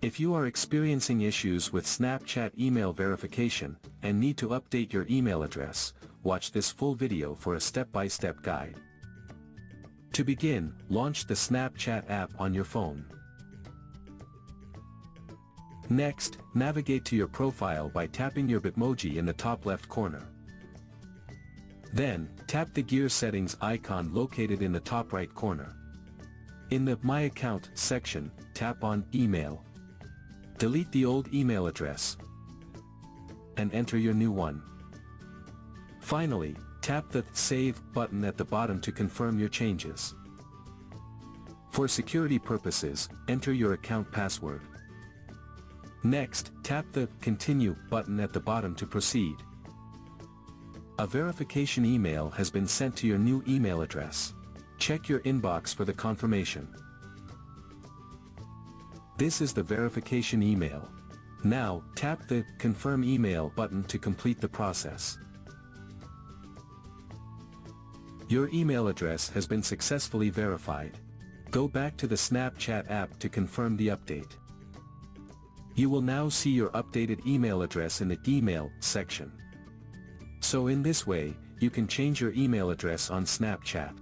If you are experiencing issues with Snapchat email verification and need to update your email address, watch this full video for a step-by-step guide. To begin, launch the Snapchat app on your phone. Next, navigate to your profile by tapping your Bitmoji in the top left corner. Then, tap the gear settings icon located in the top right corner. In the My Account section, tap on Email. Delete the old email address and enter your new one. Finally, tap the Save button at the bottom to confirm your changes. For security purposes, enter your account password. Next, tap the Continue button at the bottom to proceed. A verification email has been sent to your new email address. Check your inbox for the confirmation. This is the verification email. Now, tap the Confirm Email button to complete the process. Your email address has been successfully verified. Go back to the Snapchat app to confirm the update. You will now see your updated email address in the Email section. So in this way, you can change your email address on Snapchat.